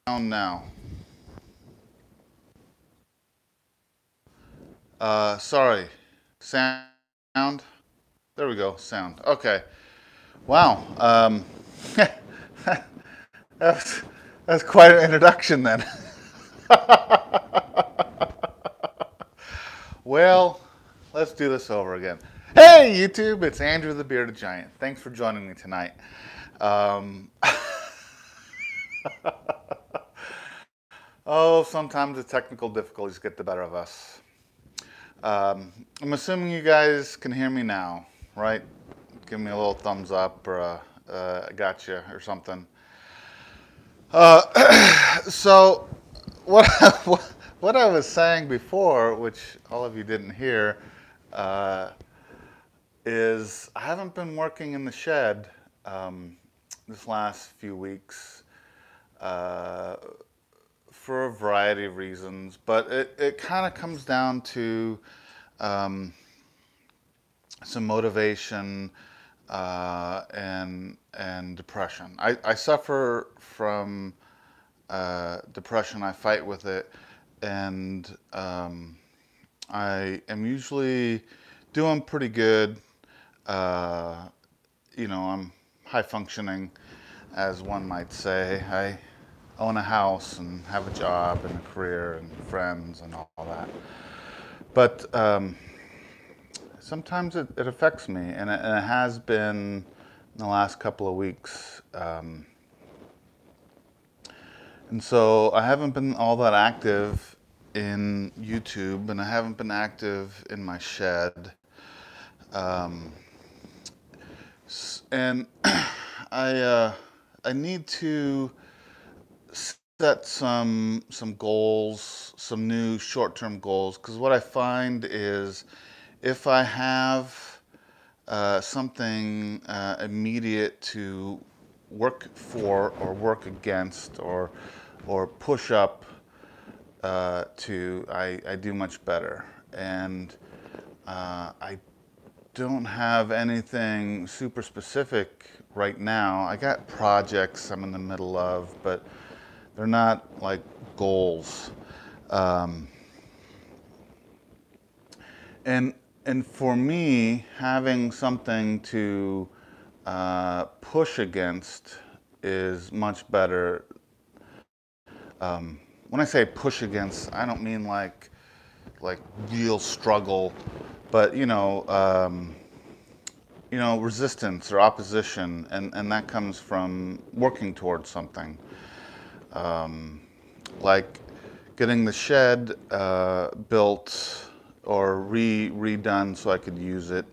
Now. Sorry. Sound? There we go. Sound. Okay. Wow. That's, that's quite an introduction then. Well, let's do this over again. Hey, YouTube, it's Andrew the Bearded Giant. Thanks for joining me tonight. Um, sometimes the technical difficulties get the better of us. I'm assuming you guys can hear me now, right? Give me a little thumbs up or a gotcha or something. So, what, what I was saying before, which all of you didn't hear, uh, is I haven't been working in the shed this last few weeks uh, for a variety of reasons, but it kind of comes down to um, some motivation and depression. I suffer from depression. I fight with it, and I am usually doing pretty good. Uh, I'm high functioning, as one might say. I own a house and have a job and a career and friends and all that. But sometimes it affects me, and it has been in the last couple of weeks. And so I haven't been all that active in YouTube, and I haven't been active in my shed. Um, and I need to set some goals, some new short-term goals, because what I find is if I have something immediate to work for or work against or push up I do much better. And I don't have anything super specific right now. I got projects I'm in the middle of, but they're not like goals. Um, and and for me, having something to push against is much better. When I say push against, I don't mean like real struggle, but resistance or opposition, and that comes from working towards something. Like getting the shed built or redone so I could use it.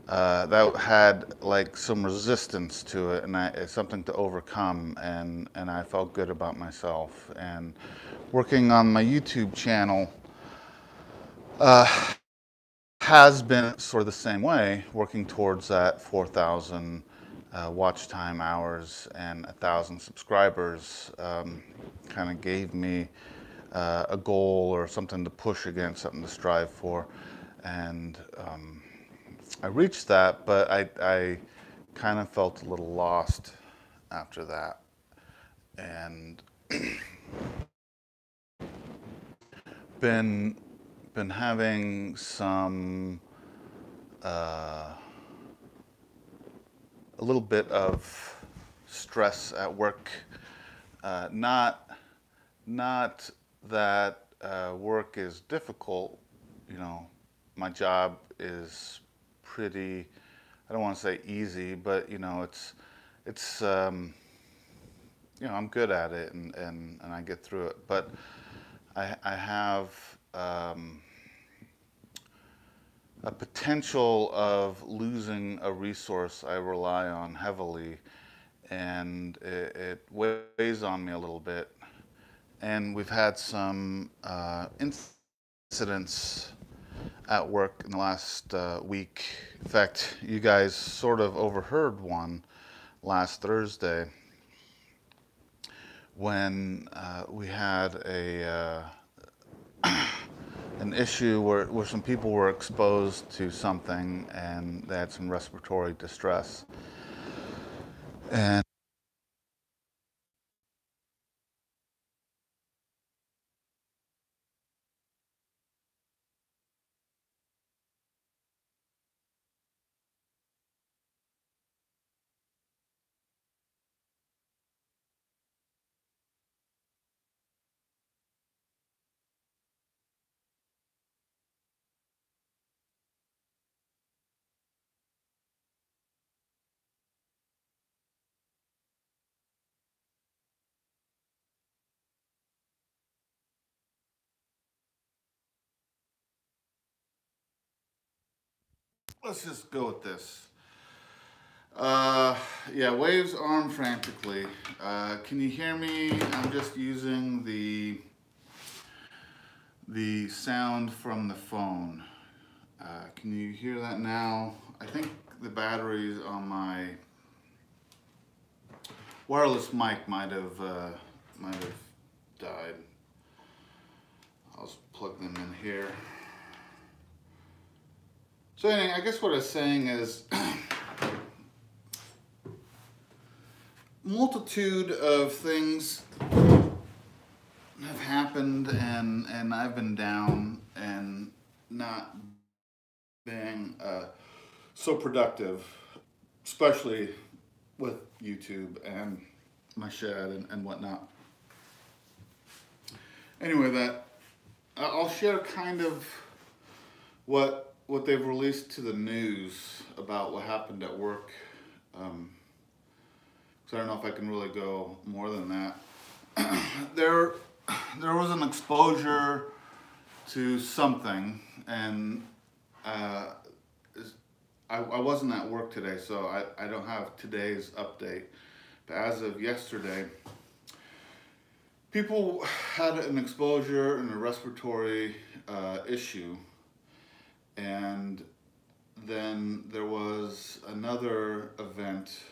That had like some resistance to it, and it's something to overcome, and I felt good about myself. And working on my YouTube channel has been sort of the same way, working towards that 4,000 watch time hours and 1,000 subscribers. Kind of gave me a goal or something to push against, something to strive for, and I reached that, but I kind of felt a little lost after that, and been been having some a little bit of stress at work. Not that work is difficult. You know, my job is pretty. I don't want to say easy, but it's I'm good at it, and I get through it. But I have a potential of losing a resource I rely on heavily, and it weighs on me a little bit. And we've had some incidents at work in the last week. In fact, you guys sort of overheard one last Thursday when we had an issue where some people were exposed to something and they had some respiratory distress. And let's just go with this. Yeah, waves arm frantically. Can you hear me? I'm just using the sound from the phone. Can you hear that now? I think the batteries on my wireless mic might have died. I'll just plug them in here. So anyway, I guess what I was saying is multitude of things have happened, and I've been down and not being so productive, especially with YouTube and my shed and whatnot. Anyway, that I'll share kind of what they've released to the news about what happened at work. So I don't know if I can really go more than that. There was an exposure to something, and I wasn't at work today, so I don't have today's update. But as of yesterday, people had an exposure and a respiratory issue, and then there was another event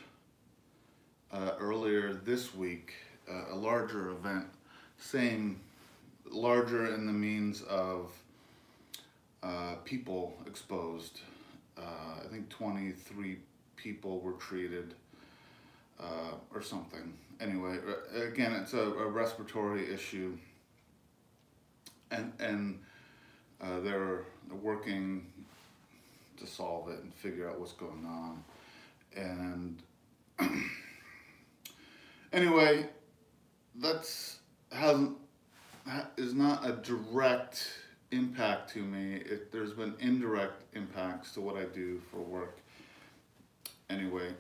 earlier this week, a larger event, larger in the means of people exposed. I think 23 people were treated or something. Anyway, again, it's a respiratory issue, and they're working to solve it and figure out what's going on. And anyway, is not a direct impact to me. There's been indirect impacts to what I do for work. Anyway,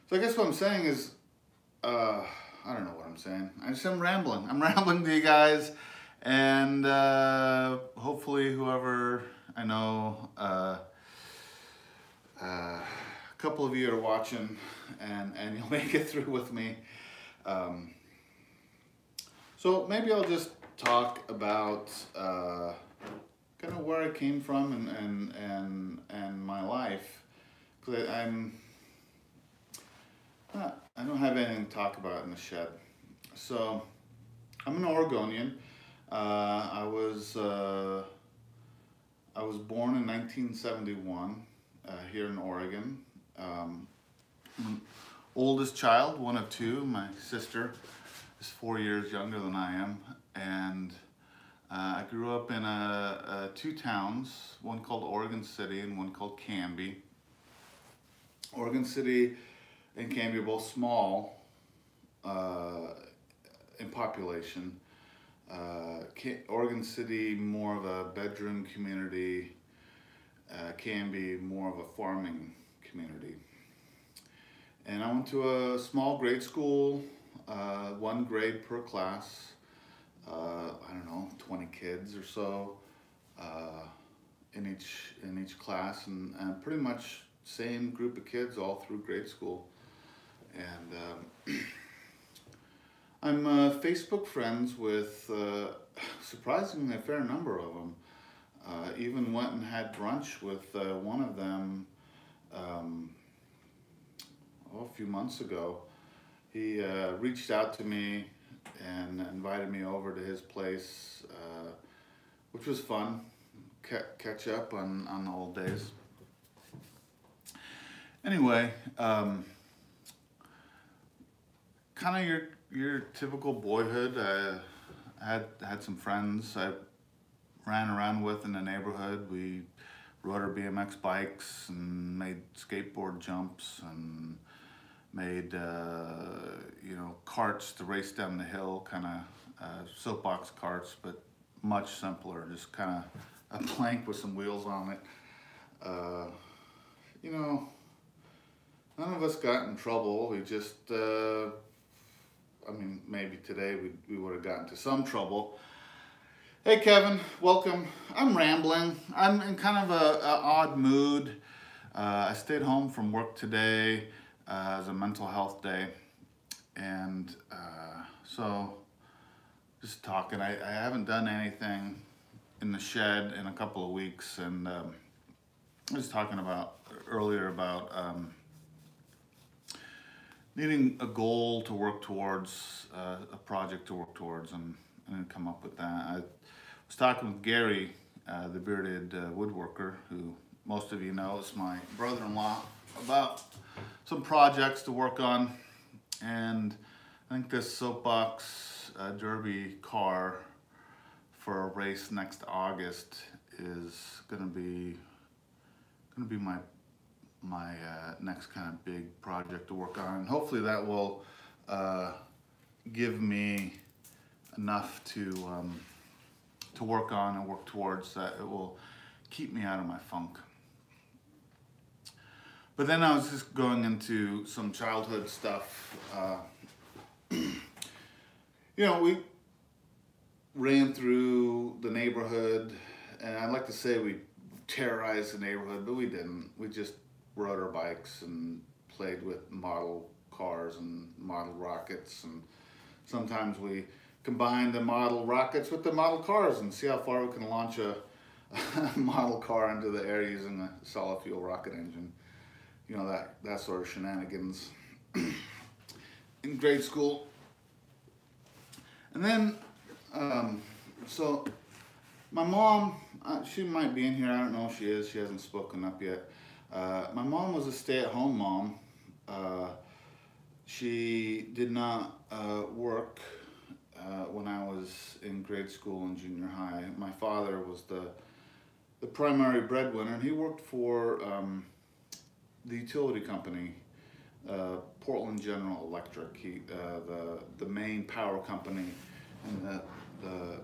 so I guess what I'm saying is, I don't know what I'm saying. I'm rambling. I'm rambling to you guys, and hopefully whoever I know, a couple of you are watching, and you'll make it through with me. So maybe I'll just talk about kind of where I came from and my life, because I don't have anything to talk about in the shed. So I'm an Oregonian. I was born in 1971 here in Oregon. Oldest child, one of two. My sister is 4 years younger than I am, and I grew up in two towns, one called Oregon City and one called Canby. Oregon City and Canby are both small in population. Oregon City more of a bedroom community, Canby more of a farming community. And I went to a small grade school, one grade per class. I don't know, 20 kids or so in each class, and pretty much same group of kids all through grade school. And I'm Facebook friends with surprisingly a fair number of them. Even went and had brunch with one of them a few months ago. He reached out to me and invited me over to his place, which was fun. Catch up on the old days. Anyway, kind of your typical boyhood. I had some friends I ran around with in the neighborhood. We rode our BMX bikes and made skateboard jumps and made carts to race down the hill, kind of soapbox carts, but much simpler, just kind of a plank with some wheels on it. None of us got in trouble. We just maybe today we would have gotten into some trouble. Hey Kevin, welcome. I'm rambling. I'm in kind of a odd mood. I stayed home from work today as a mental health day, and so just talking. I haven't done anything in the shed in a couple of weeks, and I was talking about earlier about needing a goal to work towards, a project to work towards, and come up with that. I was talking with Gary, the bearded woodworker, who most of you know is my brother-in-law, about some projects to work on, and I think this soapbox derby car for a race next August is gonna be my next kind of big project to work on. And hopefully that will give me enough to work on and work towards, that it will keep me out of my funk. But then I was just going into some childhood stuff. You know, we ran through the neighborhood, and I'd like to say we terrorized the neighborhood, but we didn't. We just rode our bikes and played with model cars and model rockets, and sometimes we combined the model rockets with the model cars and see how far we can launch a model car into the air using a solid fuel rocket engine. You know, that sort of shenanigans in grade school. And then, so my mom, she might be in here, I don't know if she is, she hasn't spoken up yet. My mom was a stay-at-home mom. She did not work when I was in grade school and junior high. My father was the primary breadwinner, and he worked for the utility company, Portland General Electric, the main power company in the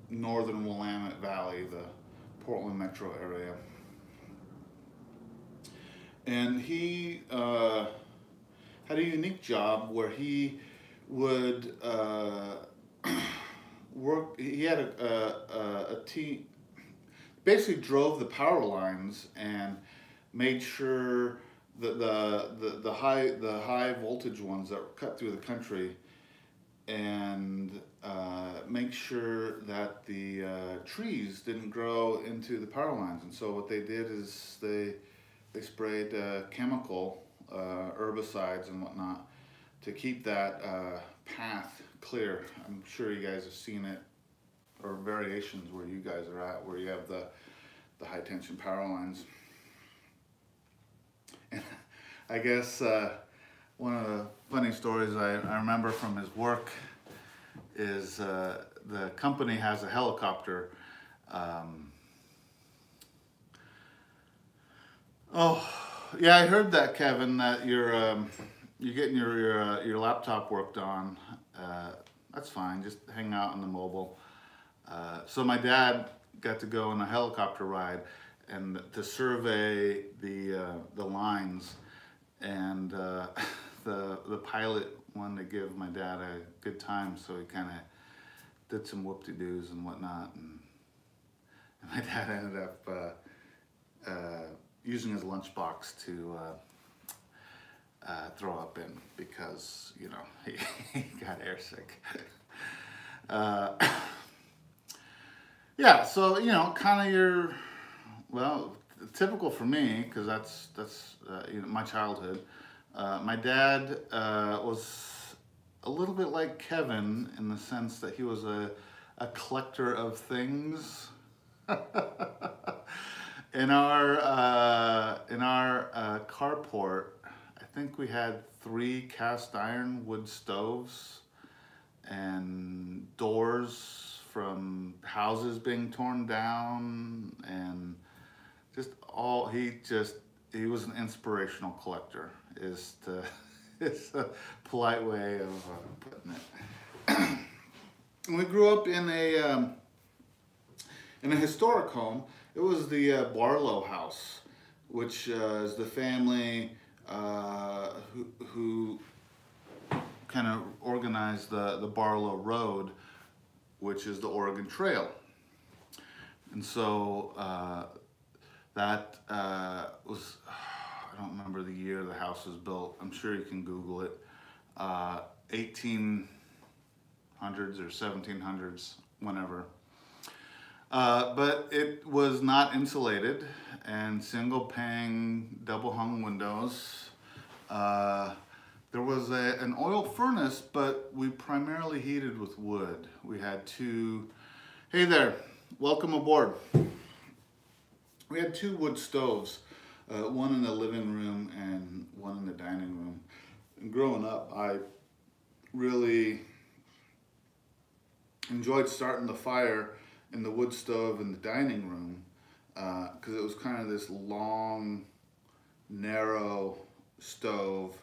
northern Willamette Valley, the Portland metro area. And he had a unique job where he would work. He had a team, basically drove the power lines and made sure that the high voltage ones that were cut through the country, and make sure that the trees didn't grow into the power lines. And so what they did is they sprayed chemical herbicides and whatnot to keep that path clear. I'm sure you guys have seen it, or variations where you guys are at, where you have the high tension power lines. And I guess one of the funny stories I remember from his work is the company has a helicopter. Oh, yeah, I heard that, Kevin, that you're getting your laptop worked on. That's fine, just hang out on the mobile. So my dad got to go on a helicopter ride and to survey the lines, and the pilot wanted to give my dad a good time, so he kind of did some whoop-de-doos and whatnot, and my dad ended up using his lunchbox to throw up in, because, you know, he got airsick. Yeah, so, you know, kind of well, typical for me, because that's you know, my childhood. My dad was a little bit like Kevin in the sense that he was a collector of things. In our carport, I think we had 3 cast iron wood stoves and doors from houses being torn down, and just all, he was an inspirational collector, is a polite way of putting it. And we grew up in a historic home. It was the Barlow house, which is the family who kind of organized the Barlow Road, which is the Oregon Trail. And so that was, I don't remember the year the house was built. I'm sure you can Google it. 1800s or 1700s, whenever. But it was not insulated, and single pane, double hung windows. There was an oil furnace, but we primarily heated with wood. We had two, hey there, welcome aboard. We had two wood stoves, one in the living room and one in the dining room. And growing up, I really enjoyed starting the fire in the wood stove in the dining room because it was kind of this long, narrow stove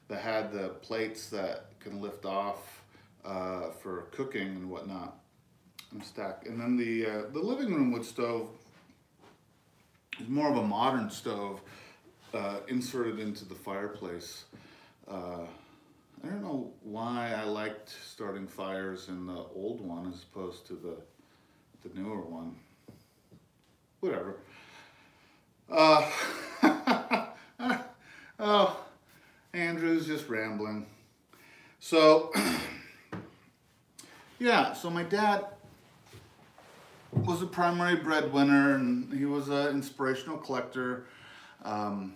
that had the plates that can lift off for cooking and whatnot and stack. And then the living room wood stove is more of a modern stove inserted into the fireplace. I don't know why I liked starting fires in the old one as opposed to the newer one. Whatever. Oh, Andrew's just rambling. So, yeah, so my dad was a primary breadwinner, and he was an inspirational collector, and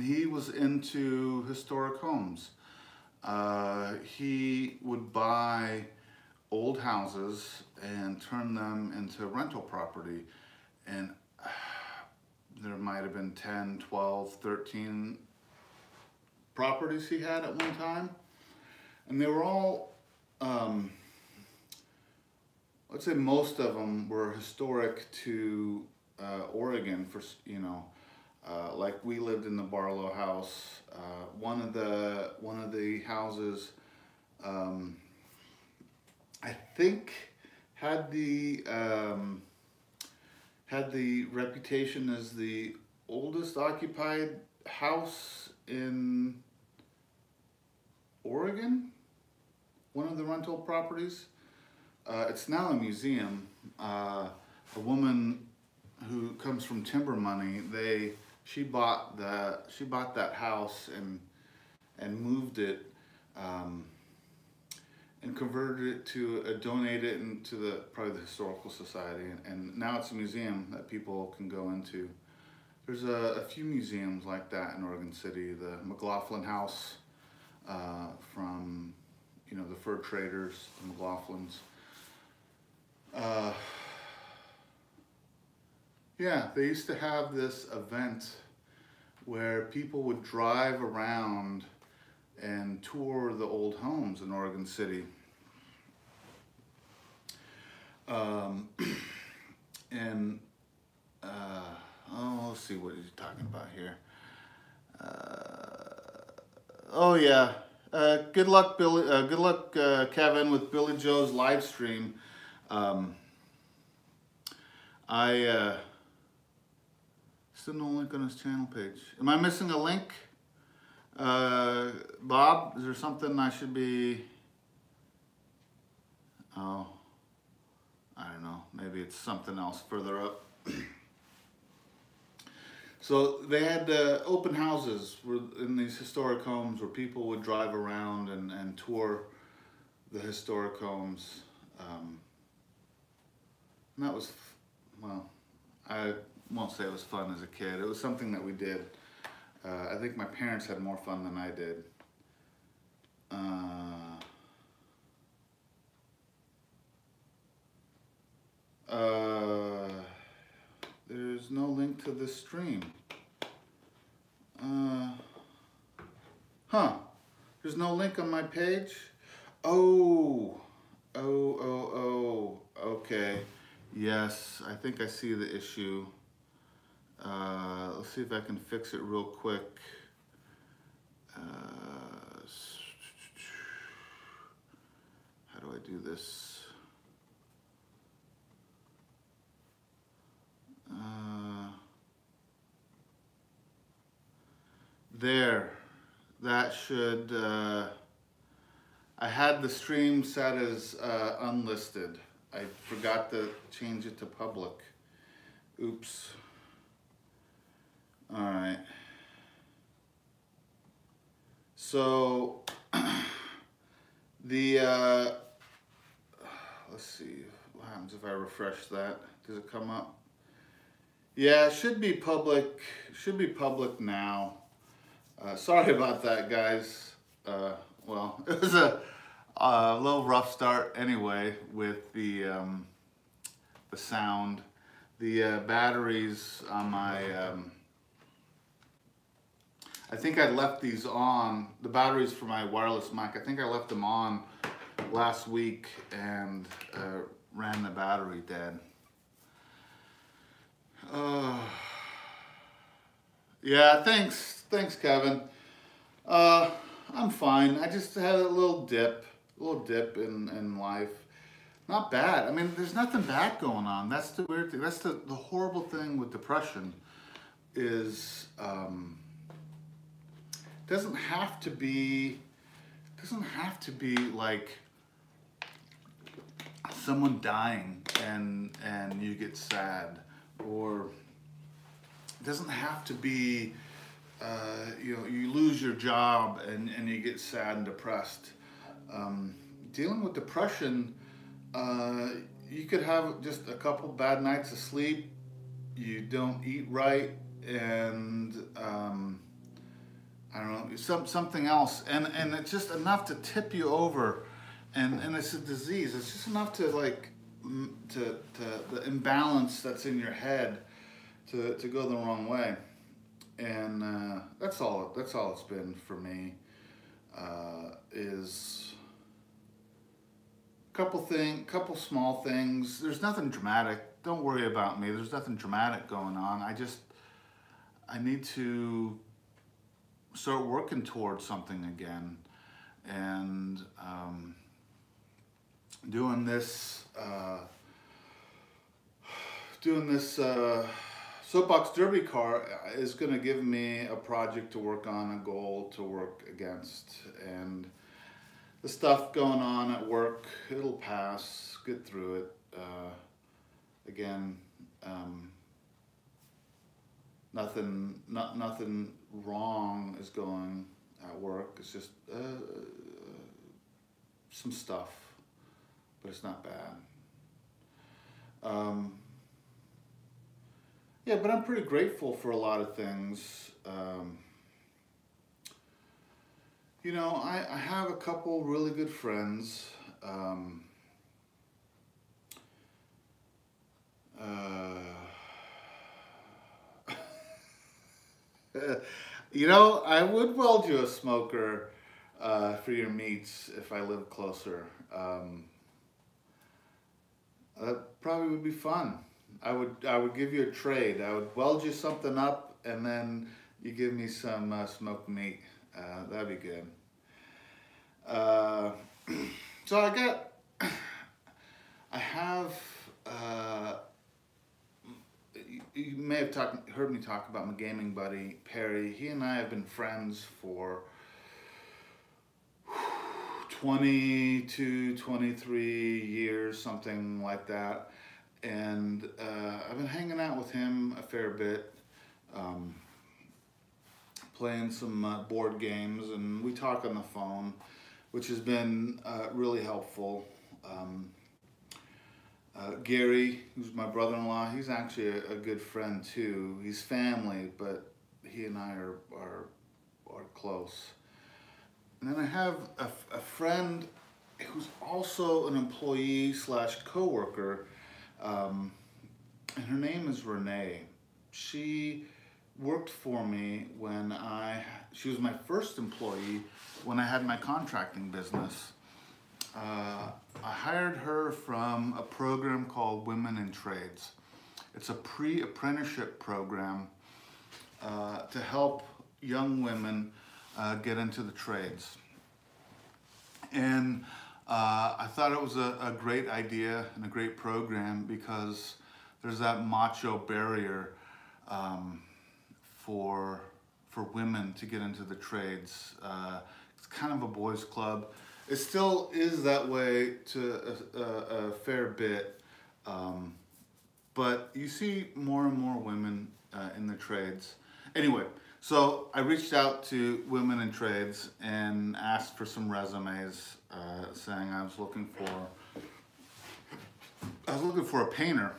he was into historic homes. He would buy old houses and turn them into rental property, and there might have been 10, 12, 13 properties he had at one time, and they were all I'd say most of them were historic to Oregon. For like we lived in the Barlow house. One of the houses I think had the reputation as the oldest occupied house in Oregon. One of the rental properties. It's now a museum. A woman who comes from timber money, she bought that house and moved it and converted it to donate it into probably the historical society, and now it's a museum that people can go into. There's a few museums like that in Oregon City. The McLaughlin House from the fur traders, the McLaughlins. Yeah, they used to have this event where people would drive around and tour the old homes in Oregon City. And let's see, what he's talking about here. Oh yeah, good luck, Billy. Good luck, Kevin, with Billy Joe's live stream. Still no link on his channel page. Am I missing a link? Bob, is there something I should be... Oh, I don't know. Maybe it's something else further up. So they had open houses in these historic homes where people would drive around and tour the historic homes. And that was, well, I won't say it was fun as a kid. It was something that we did. I think my parents had more fun than I did. There's no link to this stream. There's no link on my page? Oh, okay. Yes, I think I see the issue. Let's see if I can fix it real quick. How do I do this? There. That should I had the stream set as unlisted. I forgot to change it to public. Oops. All right. So the let's see what happens if I refresh that. Does it come up? Yeah, it should be public. Should be public now. Sorry about that, guys. Well, it was a little rough start anyway with the sound. The batteries on my I think I left these on, the batteries for my wireless mic, I think I left them on last week and ran the battery dead. Yeah, thanks Kevin. I'm fine. I just had a little dip in life. Not bad. I mean, there's nothing bad going on. That's the weird thing. That's the horrible thing with depression is doesn't have to be like someone dying and you get sad, or it doesn't have to be you know, you lose your job and you get sad and depressed. Dealing with depression, you could have just a couple bad nights of sleep, you don't eat right, and I don't know, something else, and it's just enough to tip you over, and it's a disease. It's just enough to like to the imbalance that's in your head to go the wrong way, and that's all it's been for me. Is couple small things. There's nothing dramatic. Don't worry about me. There's nothing dramatic going on. I need to start working towards something again, and doing this soapbox derby car is going to give me a project to work on, a goal to work against, and the stuff going on at work, it'll pass, get through it. Again, nothing wrong is going at work. It's just some stuff, but it's not bad. Yeah, but I'm pretty grateful for a lot of things. You know, I have a couple really good friends. You know, I would weld you a smoker for your meats if I lived closer. That probably would be fun. I would give you a trade. I would weld you something up, and then you give me some smoked meat. That'd be good. So I have. You may have heard me talk about my gaming buddy Perry. He and I have been friends for 22, 23 years, something like that. And I've been hanging out with him a fair bit, playing some board games, and we talk on the phone, which has been really helpful. Gary, who's my brother-in-law, he's actually a good friend too. He's family, but he and I are close. And then I have a friend who's also an employee / coworker, and her name is Renee. She worked for me when she was my first employee when I had my contracting business. I hired her from a program called Women in Trades. It's a pre-apprenticeship program to help young women get into the trades. And I thought it was a great idea and a great program because there's that macho barrier for women to get into the trades. It's kind of a boys' club. It still is that way to a fair bit, but you see more and more women in the trades. Anyway, so I reached out to women in trades and asked for some resumes, saying I was looking for a painter,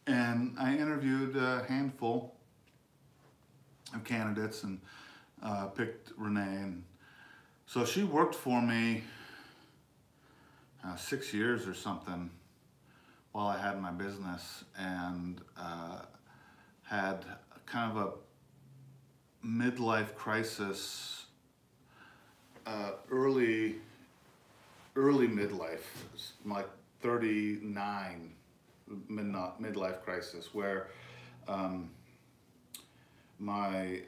and I interviewed a handful of candidates and picked Renee. And so she worked for me 6 years or something while I had my business, and had kind of a midlife crisis, early midlife, like 39, midlife crisis, where my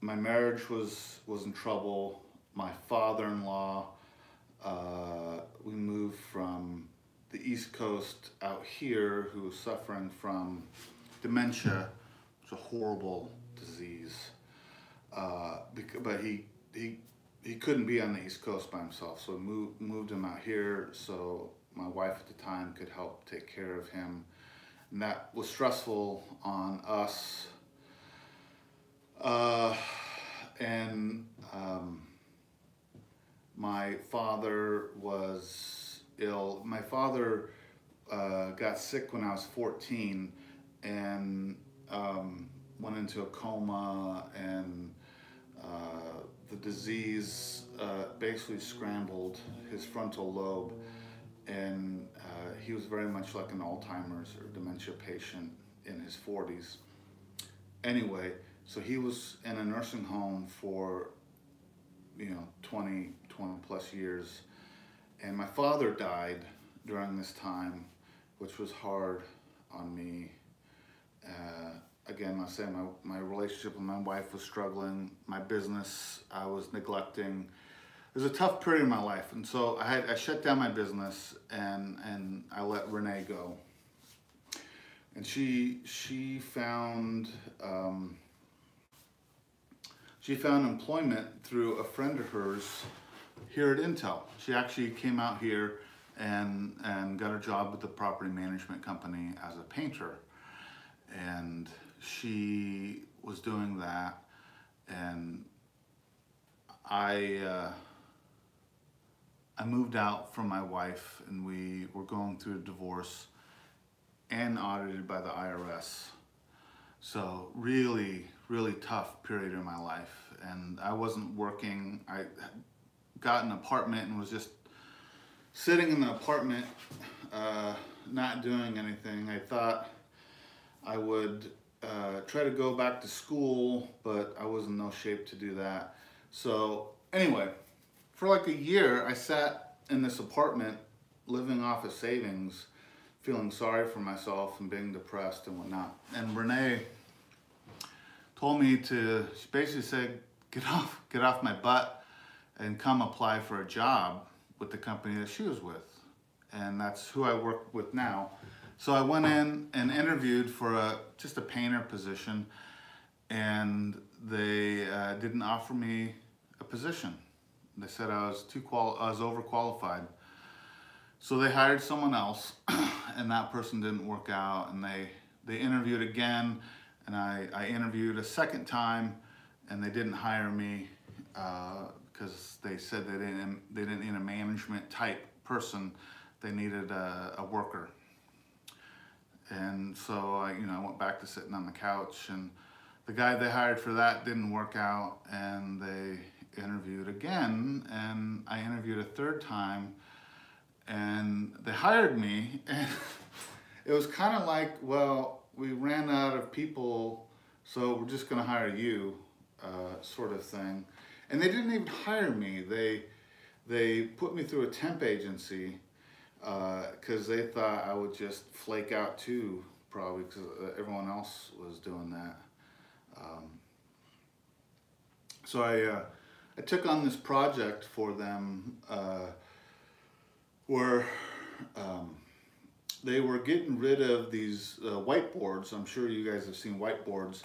marriage was in trouble. My father-in-law, we moved from the East Coast out here, who was suffering from dementia. It's a horrible disease, but he couldn't be on the East Coast by himself, so we moved him out here so my wife at the time could help take care of him, and that was stressful on us. My father was ill. My father got sick when I was 14 and went into a coma, and the disease basically scrambled his frontal lobe, and he was very much like an Alzheimer's or dementia patient in his 40s. Anyway, so he was in a nursing home for 20 plus years, and my father died during this time, which was hard on me. Again, I say my relationship with my wife was struggling. My business I was neglecting. It was a tough period in my life, and so I shut down my business, and I let Renee go. And she found employment through a friend of hers here at Intel. She actually came out here and got a job with the property management company as a painter. And she was doing that, and I moved out from my wife, and we were going through a divorce and audited by the IRS. So really tough period in my life, and I wasn't working. I got an apartment and was just sitting in the apartment, not doing anything. I thought I would try to go back to school, but I was in no shape to do that. So anyway, for like a year, I sat in this apartment living off of savings, feeling sorry for myself and being depressed and whatnot. And Renee told me she basically said, get off my butt and come apply for a job with the company that she was with. And that's who I work with now. So I went in and interviewed for just a painter position, and they didn't offer me a position. They said I was overqualified. So they hired someone else, and that person didn't work out, and they interviewed again, and I interviewed a second time, and they didn't hire me because they said they didn't need a management type person. They needed a worker. And so I went back to sitting on the couch, and the guy they hired for that didn't work out, and they interviewed again, and I interviewed a third time, and they hired me, and it was kind of like, well, we ran out of people, so we're just gonna hire you, sort of thing. And they didn't even hire me. They put me through a temp agency, because they thought I would just flake out too, probably because everyone else was doing that. So I took on this project for them, where they were getting rid of these whiteboards. I'm sure you guys have seen whiteboards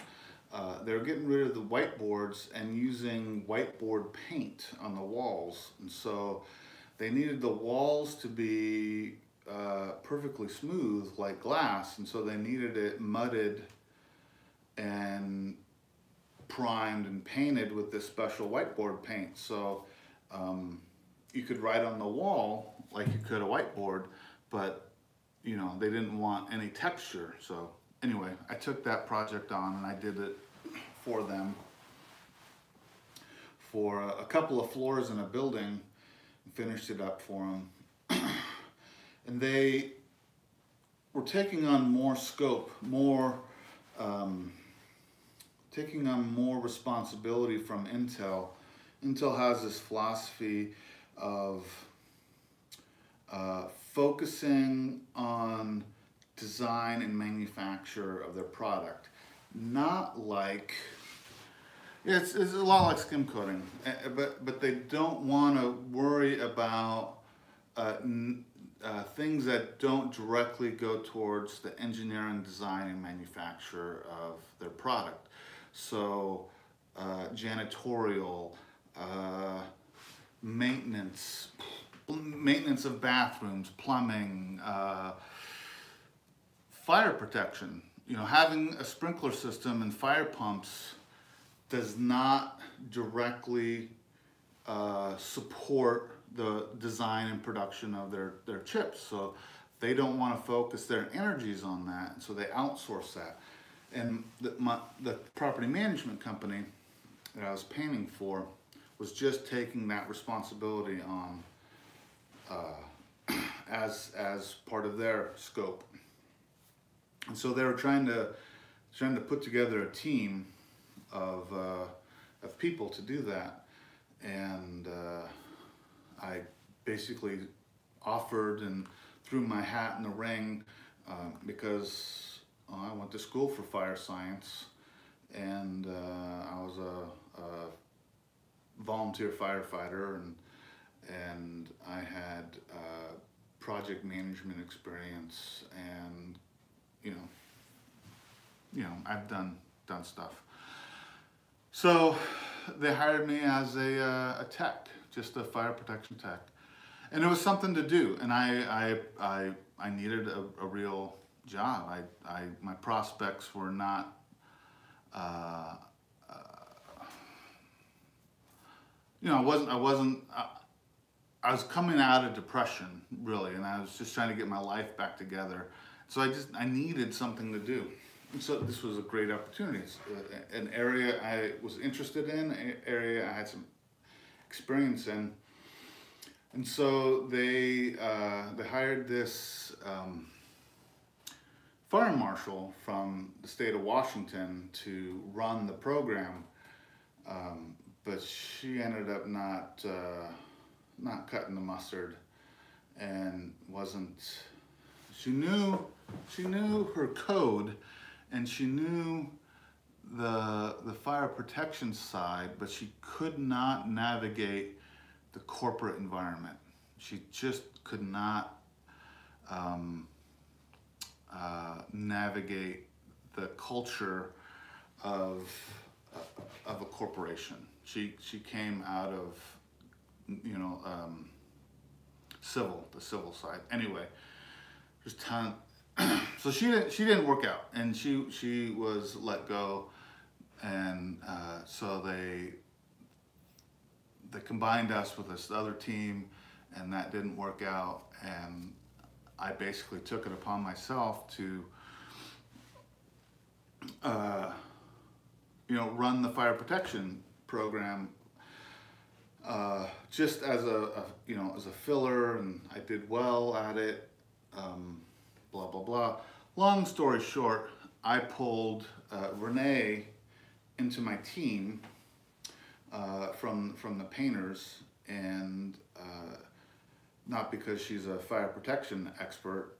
They were getting rid of the whiteboards and using whiteboard paint on the walls. And so they needed the walls to be perfectly smooth like glass. And so they needed it mudded and primed and painted with this special whiteboard paint. So you could write on the wall like you could a whiteboard, but you know, they didn't want any texture. So anyway, I took that project on and I did it for them for a couple of floors in a building and finished it up for them. And they were taking on more scope, taking on more responsibility from Intel. Intel has this philosophy of focusing on design and manufacture of their product. Not like, it's a lot like skim coating, but they don't want to worry about things that don't directly go towards the engineering, design, and manufacture of their product. So janitorial, maintenance of bathrooms, plumbing, fire protection. You know, having a sprinkler system and fire pumps does not directly support the design and production of their chips. So they don't want to focus their energies on that, so they outsource that. And the property management company that I was painting for was just taking that responsibility on as part of their scope. And so they were trying to put together a team of people to do that. And I basically offered and threw my hat in the ring because I went to school for fire science, and I was a volunteer firefighter, and I had project management experience, and you know I've done stuff. So they hired me as a tech, just a fire protection tech, and it was something to do. And I needed a real job. My prospects were not. You know, I was coming out of depression, really, and I was just trying to get my life back together. So I needed something to do. And so this was a great opportunity. It's an area I was interested in, an area I had some experience in. And so they hired this fire marshal from the state of Washington to run the program. But she ended up not cutting the mustard, and wasn't. She knew her code, and she knew the fire protection side, but she could not navigate the corporate environment. She just could not navigate the culture of a corporation. She came out of, you know, the civil side. Anyway, there's ton. So she didn't work out, and she was let go, and so they combined us with this other team, and that didn't work out, and I basically took it upon myself to you know, run the fire protection program just as you know, as a filler, and I did well at it. Blah blah blah. Long story short, I pulled Renee into my team from the painters, and not because she's a fire protection expert,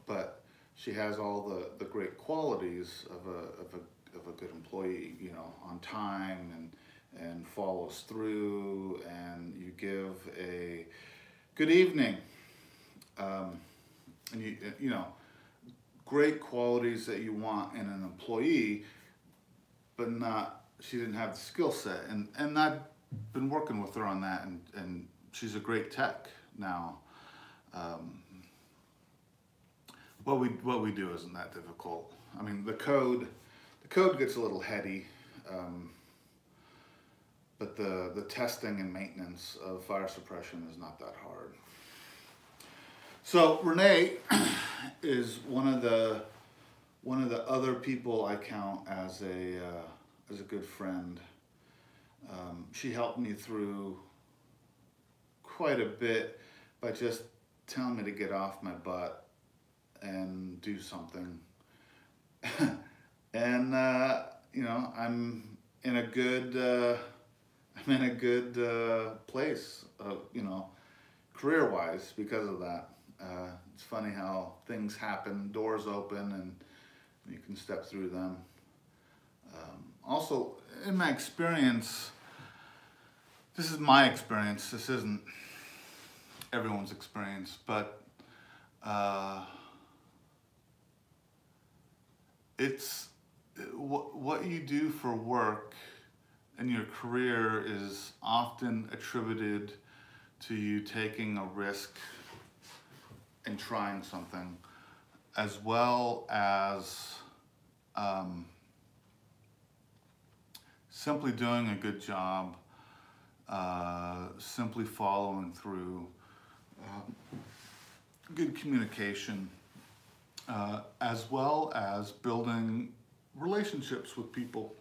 but she has all the great qualities of a good employee. You know, on time and follows through, and you give a good evening, and you know, great qualities that you want in an employee. but she didn't have the skill set. And I've been working with her on that, and she's a great tech now. What we do isn't that difficult. I mean, the code gets a little heady, but the testing and maintenance of fire suppression is not that hard. So Renee is one of the other people I count as a good friend. She helped me through quite a bit by just telling me to get off my butt and do something. And you know, I'm in a good place, you know, career-wise because of that. It's funny how things happen, doors open, and you can step through them. Also, in my experience, this is my experience, this isn't everyone's experience, but it's what you do for work and your career is often attributed to you taking a risk and trying something, as well as simply doing a good job, simply following through, good communication, as well as building relationships with people.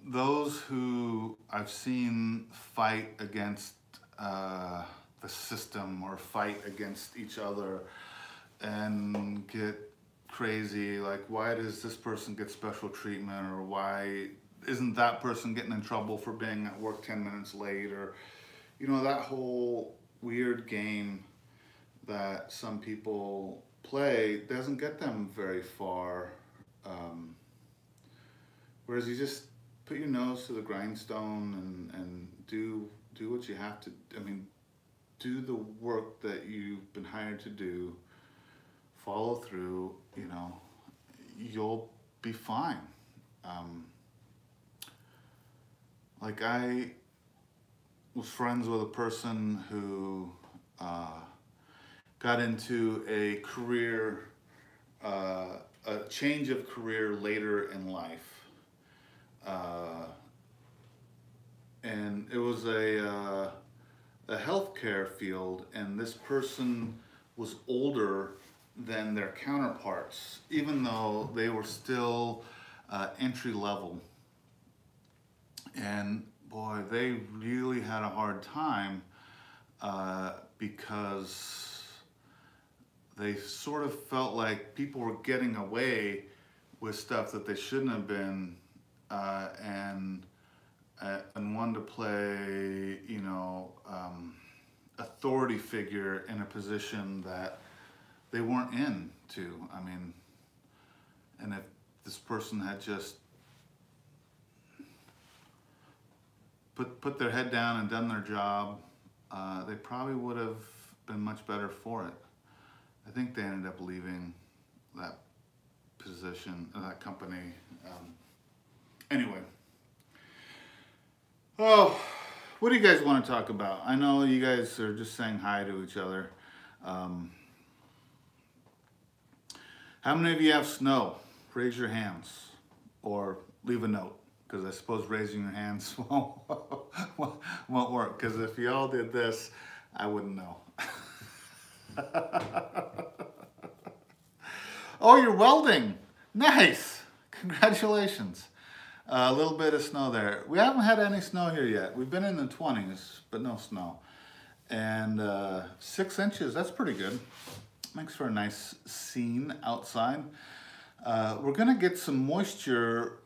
Those who I've seen fight against the system or fight against each other and get crazy, like, why does this person get special treatment, or why isn't that person getting in trouble for being at work 10 minutes late, or, you know, that whole weird game that some people play doesn't get them very far. Whereas you just put your nose to the grindstone and do what you have to. I mean, do the work that you've been hired to do, follow through, you know, you'll be fine. Like, I was friends with a person who got into a career, a change of career later in life. And it was a healthcare field, and this person was older than their counterparts, even though they were still entry level. And boy, they really had a hard time because they sort of felt like people were getting away with stuff that they shouldn't have been, and wanted to play, you know, authority figure in a position that they weren't in to. I mean, and if this person had just put their head down and done their job, they probably would have been much better for it. I think they ended up leaving that position, that company. Anyway. Oh, what do you guys want to talk about? I know you guys are just saying hi to each other. How many of you have snow? Raise your hands or leave a note, because I suppose raising your hands won't work, because if you all did this, I wouldn't know. Oh, you're welding. Nice. Congratulations. A little bit of snow there. We haven't had any snow here yet. We've been in the 20s, but no snow. And 6 inches, that's pretty good. Makes for a nice scene outside. We're gonna get some moisture,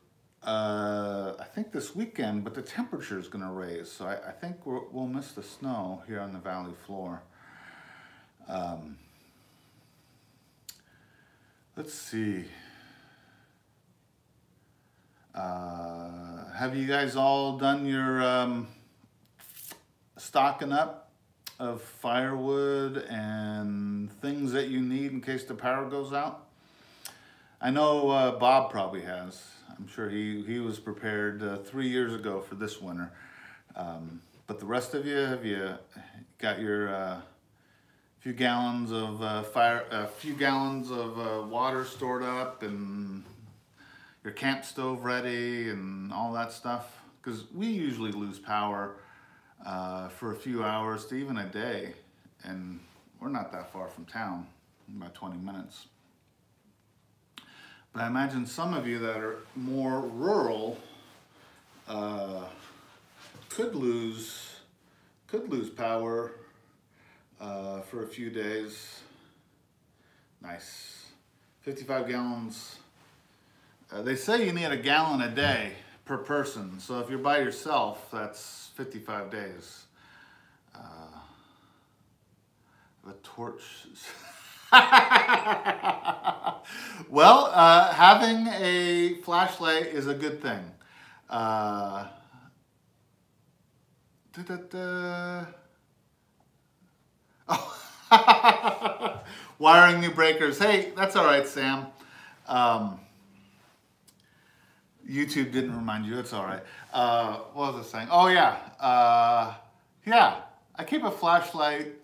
I think this weekend, but the temperature is gonna raise. So I think we'll miss the snow here on the valley floor. Let's see. Have you guys all done your stocking up of firewood and things that you need in case the power goes out? I know Bob probably has. I'm sure he was prepared 3 years ago for this winter. But the rest of you, have you got your few gallons of water stored up and your camp stove ready and all that stuff? Because we usually lose power for a few hours to even a day, and we're not that far from town, about 20 minutes. But I imagine some of you that are more rural could lose power for a few days. Nice. 55 gallons. They say you need a gallon a day per person. So if you're by yourself, that's 55 days. A torch. Well, having a flashlight is a good thing. Oh. Wiring new breakers. Hey, that's all right, Sam. YouTube didn't remind you. It's all right. What was I saying? Oh, yeah. Yeah, I keep a flashlight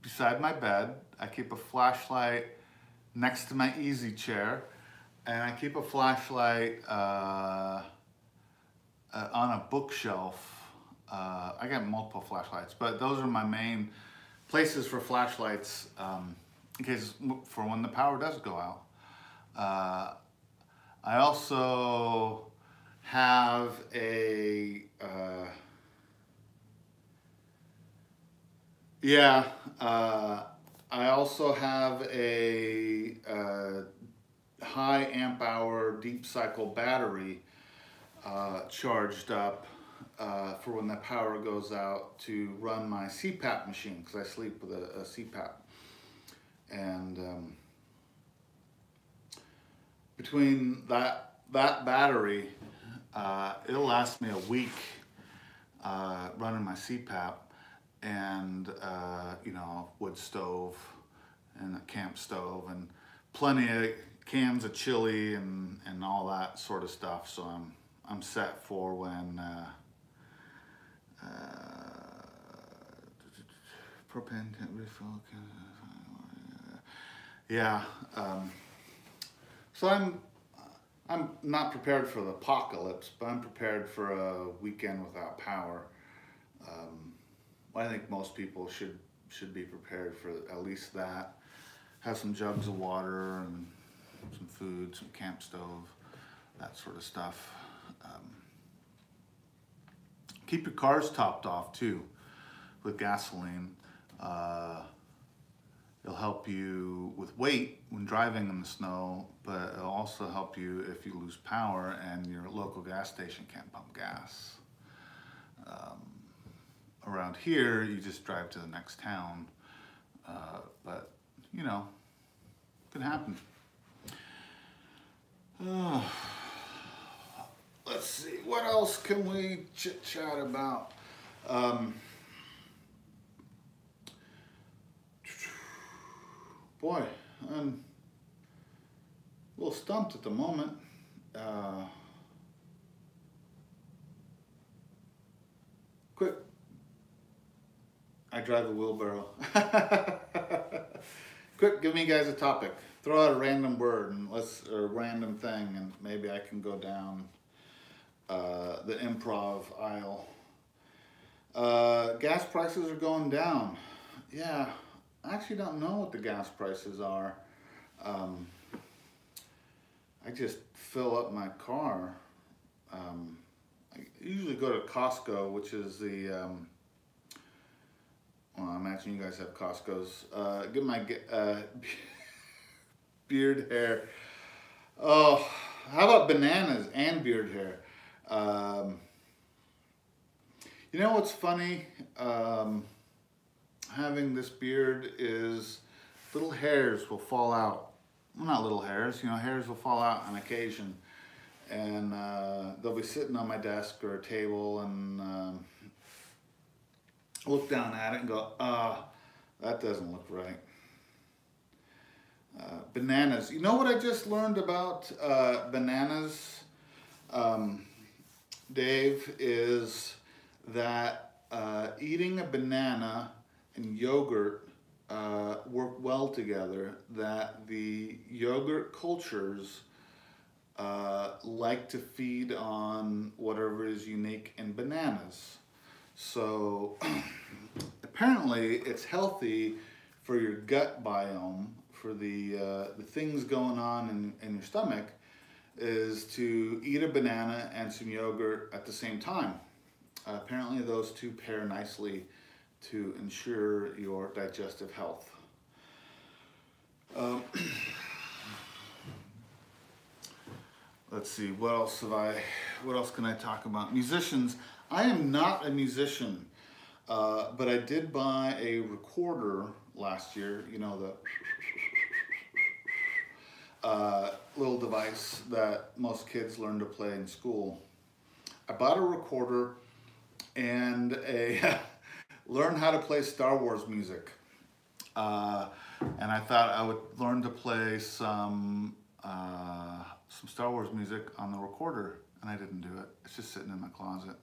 beside my bed. I keep a flashlight next to my easy chair. And I keep a flashlight on a bookshelf. I got multiple flashlights, but those are my main places for flashlights in case for when the power does go out. I also have a I also have a high amp hour deep cycle battery charged up for when the power goes out to run my CPAP machine, because I sleep with a CPAP. And between that battery, it'll last me a week running my CPAP, and you know, wood stove and a camp stove and plenty of cans of chili and all that sort of stuff. So I'm set for when propane tank refill. Yeah. So I'm not prepared for the apocalypse, but I'm prepared for a weekend without power. I think most people should be prepared for at least that. Have some jugs of water and some food, some camp stove, that sort of stuff. Keep your cars topped off too with gasoline. It'll help you with weight when driving in the snow, but it'll also help you if you lose power and your local gas station can't pump gas. Around here, you just drive to the next town, but you know, it can happen. Let's see, what else can we chit-chat about? Boy, I'm a little stumped at the moment. Quick, I drive a wheelbarrow. Quick, give me guys a topic. Throw out a random word and or a random thing, and maybe I can go down the improv aisle. Gas prices are going down. Yeah, I actually don't know what the gas prices are. I just fill up my car. I usually go to Costco, which is the, well, I imagine you guys have Costco's. Get my beard hair. Oh, how about bananas and beard hair? You know what's funny? Having this beard is little hairs will fall out. Well, not little hairs, you know, hairs will fall out on occasion. And they'll be sitting on my desk or a table, and look down at it and go, that doesn't look right. Bananas. You know what I just learned about bananas, Dave, is that eating a banana and yogurt work well together, that the yogurt cultures like to feed on whatever is unique in bananas. So apparently it's healthy for your gut biome, for the things going on in your stomach, is to eat a banana and some yogurt at the same time. Apparently those two pair nicely to ensure your digestive health. Let's see, what else can I talk about? Musicians. I am not a musician, but I did buy a recorder last year, you know, the little device that most kids learn to play in school. I bought a recorder and learn how to play Star Wars music. And I thought I would learn to play some Star Wars music on the recorder, and I didn't do it. It's just sitting in my closet.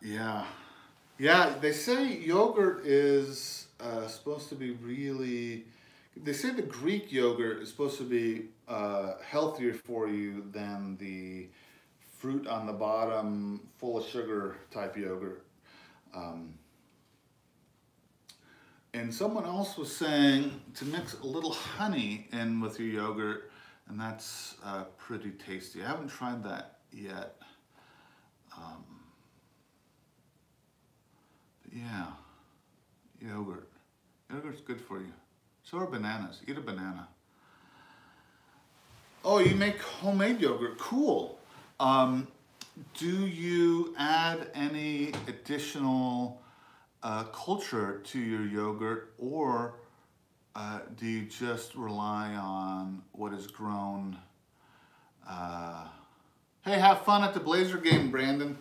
Yeah, they say yogurt is supposed to be really, they say the Greek yogurt is supposed to be healthier for you than the fruit on the bottom, full of sugar type yogurt. And someone else was saying to mix a little honey in with your yogurt, and that's pretty tasty. I haven't tried that yet. But yeah, yogurt. Yogurt's good for you. So are bananas. Eat a banana. Oh, you make homemade yogurt. Cool. Do you add any additional culture to your yogurt, or do you just rely on what is grown? Hey, have fun at the Blazer game, Brandon.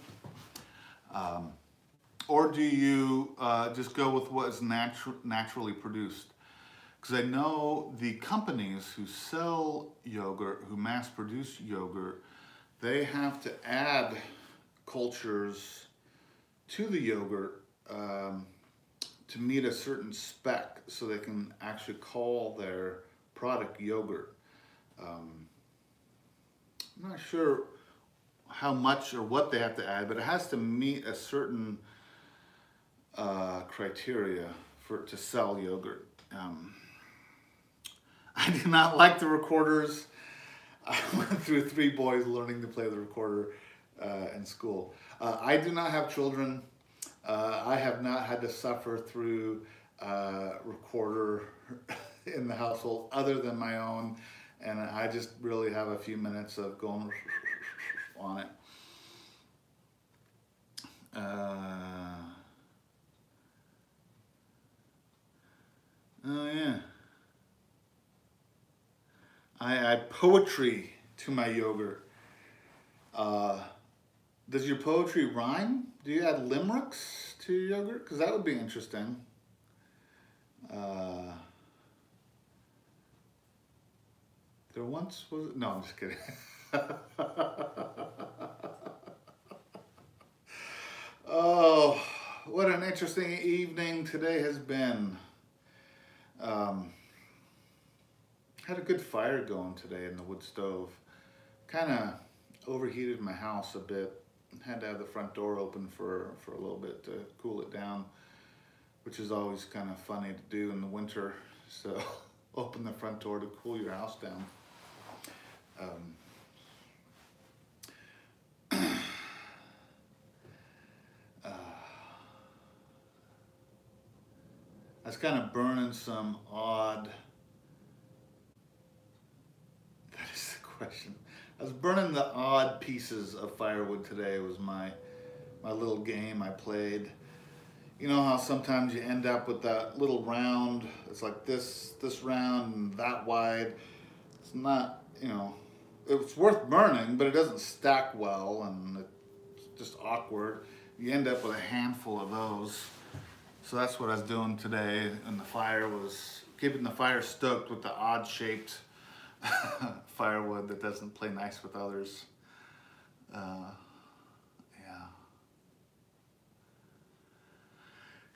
Or do you just go with what is naturally produced? Because I know the companies who sell yogurt, who mass produce yogurt, they have to add cultures to the yogurt to meet a certain spec so they can actually call their product yogurt. I'm not sure how much or what they have to add, but it has to meet a certain criteria to sell yogurt. I do not like the recorders. I went through 3 boys learning to play the recorder in school. I do not have children. I have not had to suffer through recorder in the household other than my own, and I just really have a few minutes of going on it. Oh yeah. I add poetry to my yogurt. Does your poetry rhyme? Do you add limericks to your yogurt? Because that would be interesting. There once was... No, I'm just kidding. Oh, what an interesting evening today has been. Had a good fire going today in the wood stove. Kind of overheated my house a bit. Had to have the front door open for a little bit to cool it down, which is always kind of funny to do in the winter. So open the front door to cool your house down. I was kind of burning some odd... That is the question. I was burning the odd pieces of firewood today. It was my little game I played. You know how sometimes you end up with that little round, it's like this round and that wide. It's not, you know, it's worth burning, but it doesn't stack well and it's just awkward. You end up with a handful of those. So that's what I was doing today, and the fire was keeping the fire stoked with the odd shaped firewood that doesn't play nice with others. Yeah.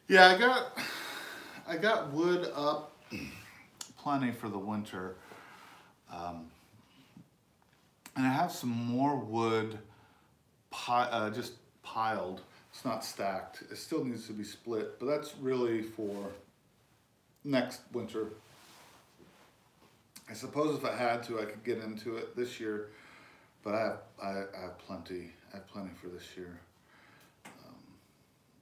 Yeah, I got wood up plenty for the winter. And I have some more wood just piled. It's not stacked. It still needs to be split, but that's really for next winter. I suppose if I had to, I could get into it this year, but I have plenty. I have plenty for this year.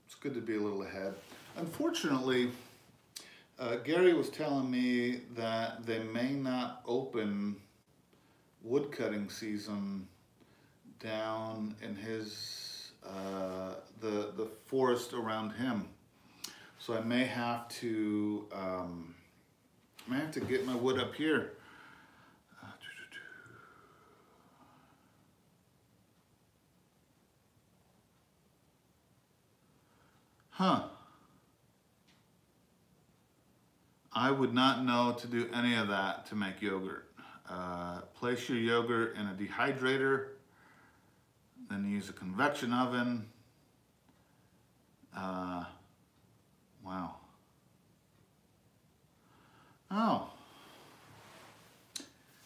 It's good to be a little ahead. Unfortunately, Gary was telling me that they may not open woodcutting season down in his the forest around him, so I may have to get my wood up here. Huh. I would not know to do any of that to make yogurt. Place your yogurt in a dehydrator, then use a convection oven. Wow. Oh.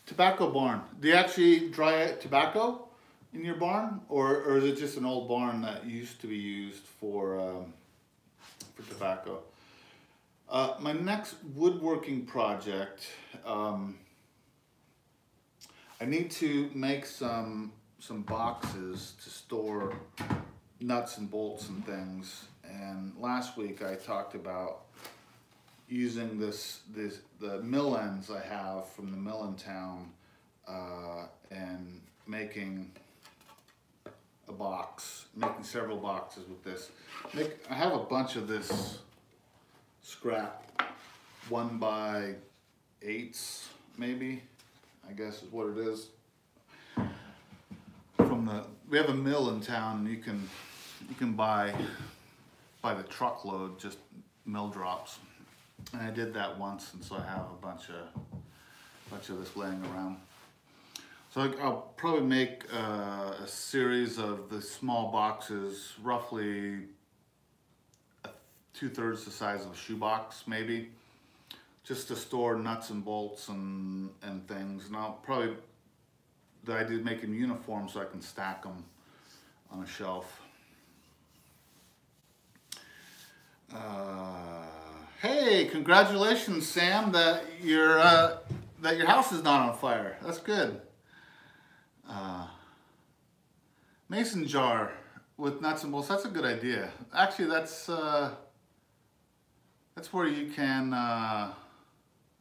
Tobacco barn. Do you actually dry tobacco in your barn? Or is it just an old barn that used to be used for tobacco? My next woodworking project, I need to make some boxes to store nuts and bolts and things. And last week I talked about using the mill ends I have from the mill in town and making a box, making several boxes with this. I have a bunch of this scrap 1x8s maybe, I guess is what it is. We have a mill in town, and you can buy by the truckload just mill drops. And I did that once, and so I have a bunch of this laying around. So I'll probably make a series of the small boxes, roughly 2/3 the size of a shoebox, maybe, just to store nuts and bolts and things. And I'll probably, I did make them uniform so I can stack them on a shelf. Hey, congratulations, Sam, that your house is not on fire. That's good. Mason jar with nuts and bolts. That's a good idea. Actually, that's where you can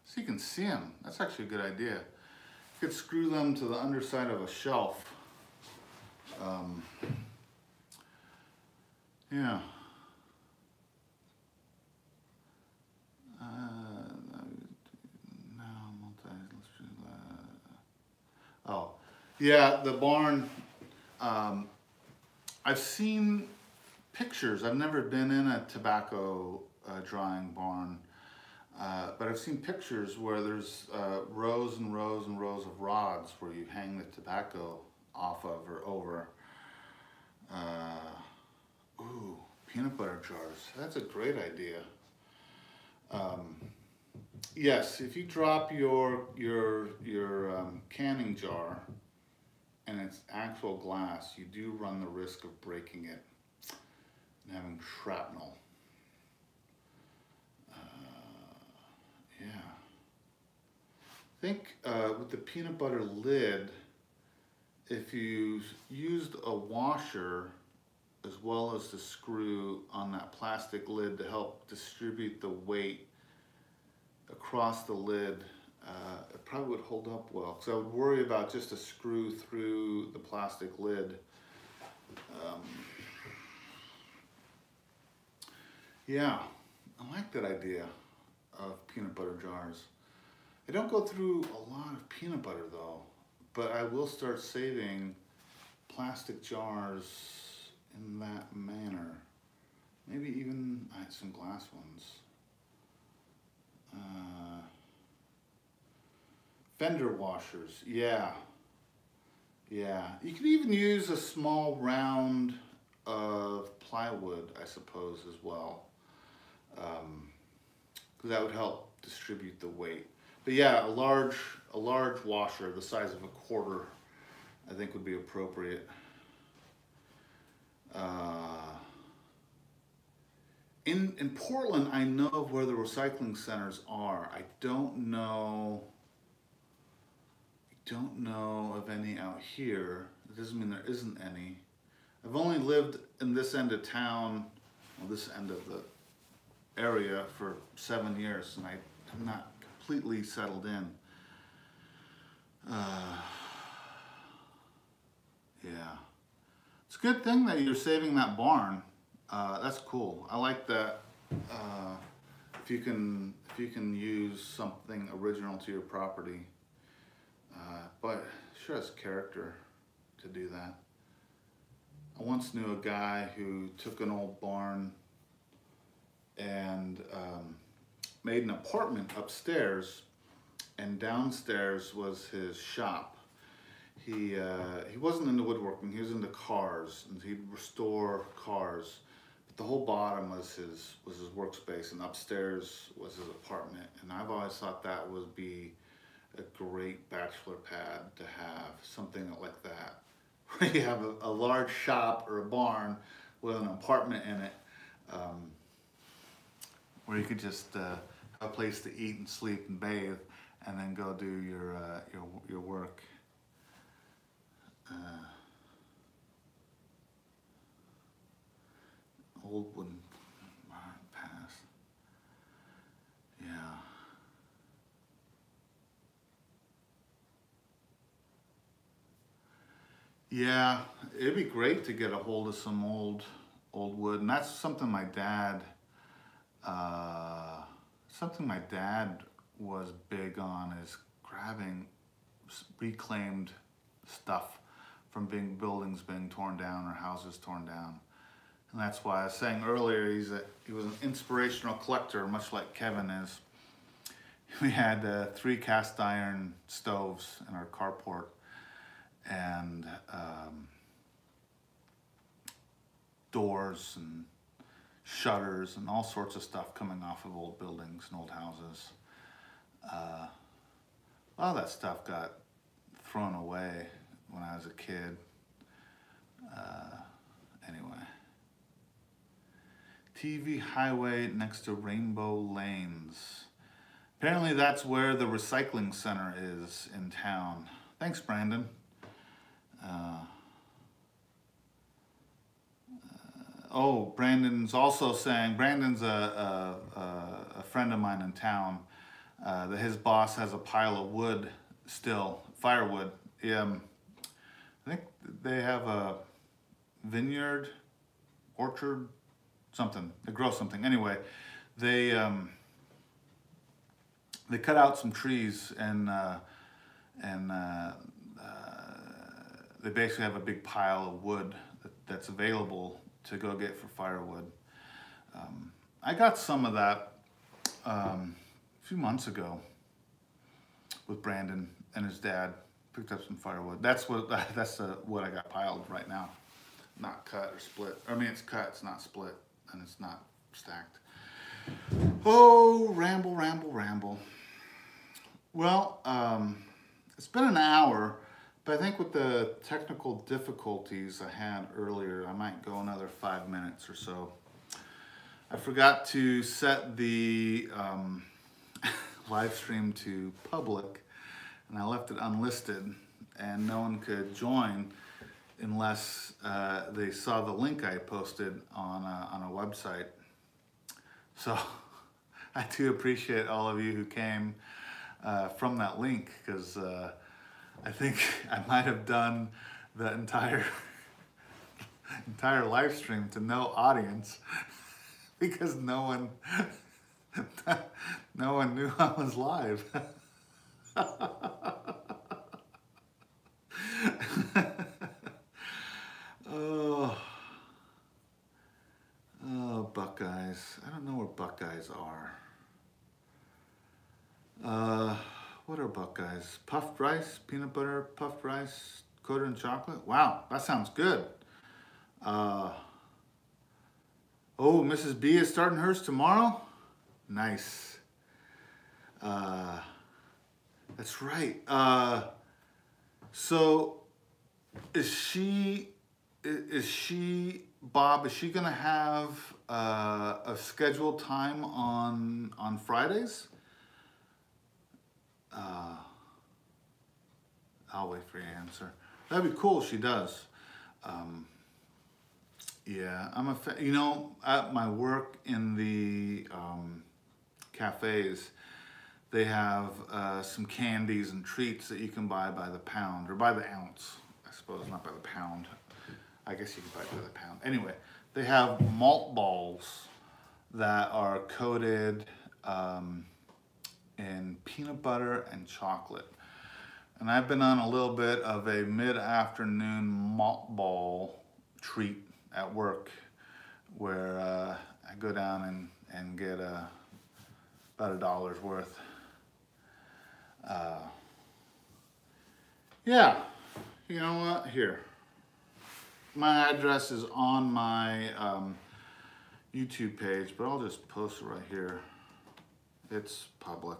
so you can see them. That's actually a good idea. You could screw them to the underside of a shelf. Yeah. Oh, yeah, the barn. I've seen pictures. I've never been in a tobacco drying barn, but I've seen pictures where there's rows and rows and rows of rods where you hang the tobacco off of or over. Ooh, peanut butter jars. That's a great idea. Yes, if you drop your canning jar and it's actual glass, you do run the risk of breaking it and having shrapnel. Yeah. I think with the peanut butter lid, if you used a washer as well as the screw on that plastic lid to help distribute the weight across the lid, it probably would hold up well. So I would worry about just a screw through the plastic lid. Yeah, I like that idea of peanut butter jars. I don't go through a lot of peanut butter though, but I will start saving plastic jars in that manner. Maybe even I had some glass ones. Fender washers, yeah. Yeah, you could even use a small round of plywood, I suppose, as well. Because that would help distribute the weight. But yeah, a large washer the size of a quarter, I think would be appropriate. In Portland, I know of where the recycling centers are. I don't know of any out here. It doesn't mean there isn't any. I've only lived in this end of town, well, this end of the area for 7 years, and I'm not completely settled in. Yeah, it's a good thing that you're saving that barn. That's cool. I like that. If you can use something original to your property, but it sure has character to do that. I once knew a guy who took an old barn and made an apartment upstairs, and downstairs was his shop. He wasn't into woodworking, he was into cars, and he'd restore cars. But the whole bottom was his workspace, and upstairs was his apartment. And I've always thought that would be a great bachelor pad to have, something like that. Where you have a large shop or a barn with an apartment in it, where you could just have a place to eat and sleep and bathe, and then go do your work. Old wooden pass. Yeah. Yeah, it'd be great to get a hold of some old wood, and that's something my dad was big on, is grabbing reclaimed stuff from buildings being torn down or houses torn down. And that's why I was saying earlier he was an inspirational collector, much like Kevin is. We had 3 cast iron stoves in our carport, and doors and shutters and all sorts of stuff coming off of old buildings and old houses. A lot of that stuff got thrown away when I was a kid. Anyway. TV highway next to Rainbow Lanes. Apparently that's where the recycling center is in town. Thanks, Brandon. Oh, Brandon's also saying, Brandon's a friend of mine in town, that his boss has a pile of wood still, firewood. I think they have a vineyard, orchard, something. They grow something. Anyway, they cut out some trees, and they basically have a big pile of wood that's available to go get for firewood. I got some of that a few months ago with Brandon and his dad. Picked up some firewood. That's what I got piled right now. Not cut or split. I mean, it's cut, it's not split, and it's not stacked. Oh, ramble, ramble, ramble. Well, it's been an hour, but I think with the technical difficulties I had earlier, I might go another 5 minutes or so. I forgot to set the live stream to public, and I left it unlisted, and no one could join unless they saw the link I posted on a website. So I do appreciate all of you who came from that link, because I think I might have done the entire live stream to no audience because no one knew I was live. Oh, bugger. what are buck guys? Puffed rice, peanut butter, puffed rice, coated in chocolate. Wow, that sounds good. Oh, Mrs. B is starting hers tomorrow? Nice. That's right. So is she, Bob, is she gonna have a scheduled time on Fridays? I'll wait for your answer. That'd be cool if she does. Yeah, you know, at my work in the cafes, they have some candies and treats that you can buy by the pound, or by the ounce, I suppose, not by the pound. I guess you can buy it by the pound. Anyway, they have malt balls that are coated in peanut butter and chocolate. And I've been on a little bit of a mid-afternoon malt ball treat at work where I go down and get about $1 worth. Yeah, you know what? Here. My address is on my YouTube page, but I'll just post it right here. It's public.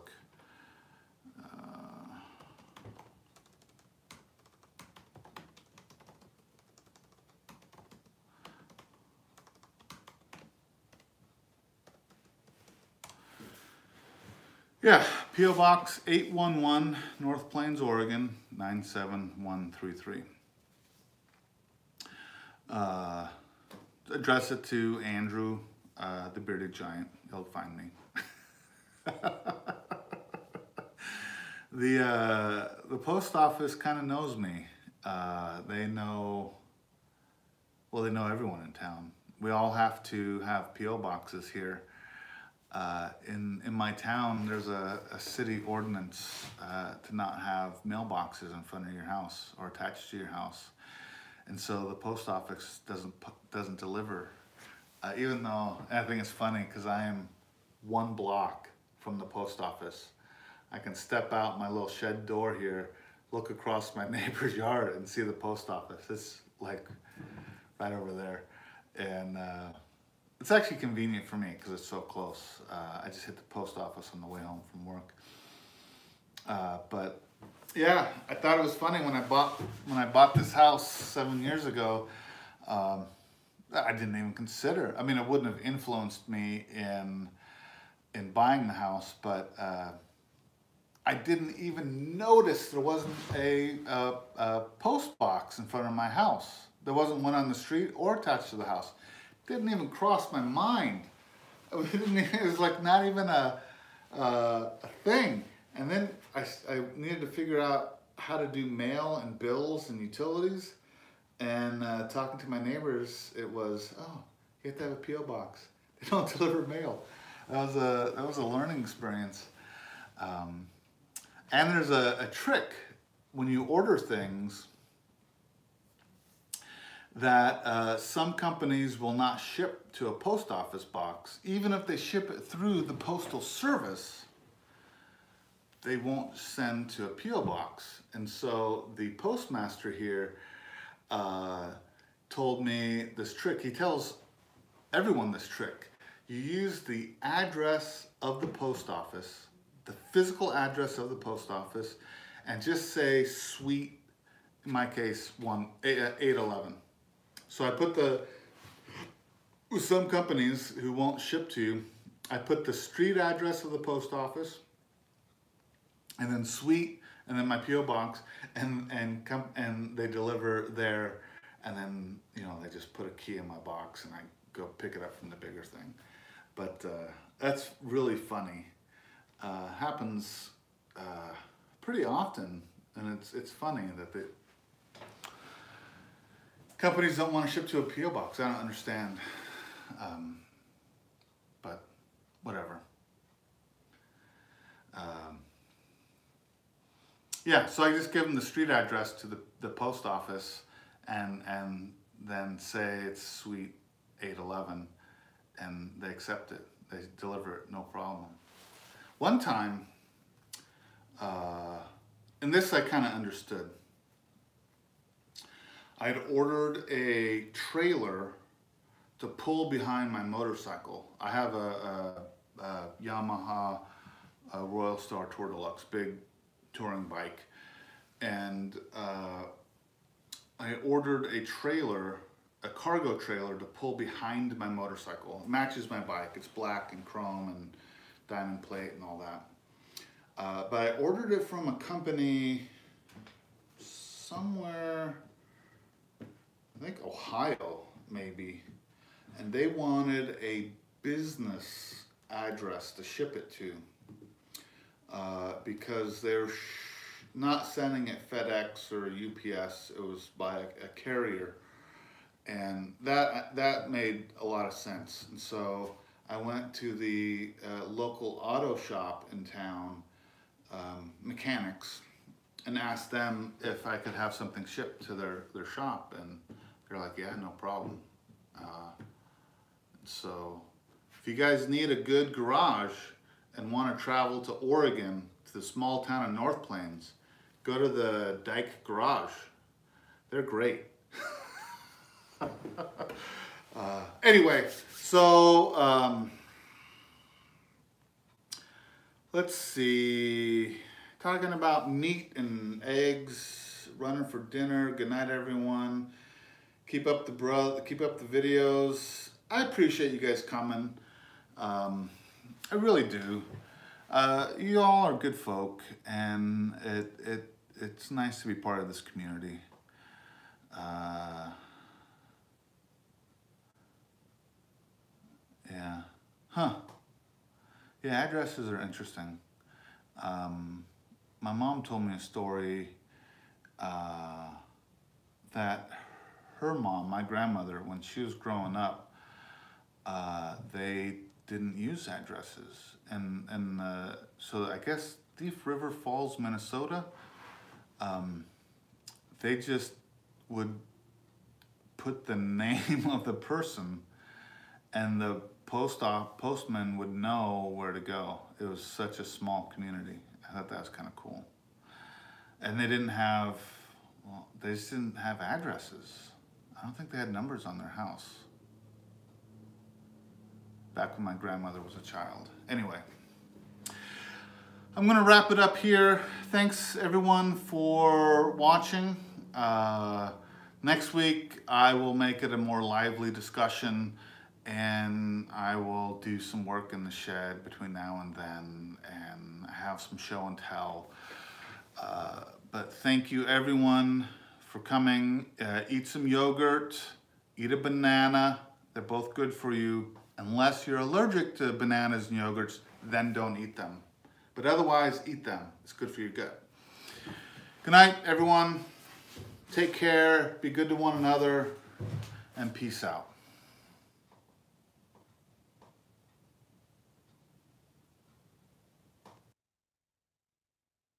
Yeah, P.O. Box 811, North Plains, Oregon, 97133. Address it to Andrew, the bearded giant. He'll find me. The post office kind of knows me. They know everyone in town. We all have to have P.O. boxes here. In my town, there's a city ordinance to not have mailboxes in front of your house or attached to your house, and so the post office doesn't deliver. Even though I think it's funny because I am 1 block from the post office. I can step out my little shed door here, look across my neighbor's yard, and see the post office. It's like right over there, and it's actually convenient for me because it's so close. I just hit the post office on the way home from work. But yeah, I thought it was funny when I bought this house 7 years ago. I didn't even consider. I mean, it wouldn't have influenced me in buying the house, but I didn't even notice there wasn't a post box in front of my house. There wasn't one on the street or attached to the house. Didn't even cross my mind. It was like not even a thing. And then I needed to figure out how to do mail and bills and utilities. And talking to my neighbors, it was, oh, you have to have a P.O. box. They don't deliver mail. That was a learning experience. And there's a trick when you order things that some companies will not ship to a post office box. Even if they ship it through the postal service, they won't send to a P.O. box. And so the postmaster here told me this trick. He tells everyone this trick. You use the address of the post office, the physical address of the post office, and just say suite, in my case, 811. So I put with some companies who won't ship to you, I put the street address of the post office, and then suite, and then my P.O. box, and they deliver there, and then, you know, they just put a key in my box, and I go pick it up from the bigger thing. But that's really funny. Happens pretty often, and it's funny that companies don't want to ship to a P.O. box. I don't understand, but whatever. Yeah, so I just give them the street address to the post office, and then say it's suite 811, and they accept it. They deliver it, no problem. One time, And this I kind of understood. I had ordered a trailer to pull behind my motorcycle. I have a Yamaha Royal Star Tour Deluxe, big touring bike. And I ordered a trailer, a cargo trailer, to pull behind my motorcycle. It matches my bike. It's black and chrome and diamond plate and all that. But I ordered it from a company somewhere, I think Ohio maybe, and they wanted a business address to ship it to because they're not sending it FedEx or UPS. It was by a carrier, and that made a lot of sense. And so I went to the local auto shop in town, mechanics, and asked them if I could have something shipped to their shop, and they're like, yeah, no problem. So if you guys need a good garage and want to travel to Oregon, to the small town of North Plains, go to the Dyke Garage. They're great. Anyway, so let's see. Talking about meat and eggs, running for dinner. Good night, everyone. Keep up the videos. I appreciate you guys coming. I really do. You all are good folk, and it's nice to be part of this community. Yeah. Huh. Yeah, addresses are interesting. My mom told me a story that her mom, my grandmother, when she was growing up, they didn't use addresses. And so I guess Thief River Falls, Minnesota, they just would put the name of the person, and the postman would know where to go. It was such a small community. I thought that was kind of cool. And they didn't have, well, they just didn't have addresses. I don't think they had numbers on their house back when my grandmother was a child. Anyway, I'm gonna wrap it up here. Thanks everyone for watching. Next week, I will make it a more lively discussion, and I will do some work in the shed between now and then, and have some show and tell. But thank you everyone for coming. Eat some yogurt, eat a banana. They're both good for you. Unless you're allergic to bananas and yogurts, then don't eat them. But otherwise, eat them. It's good for your gut. Good night, everyone. Take care, be good to one another, and peace out.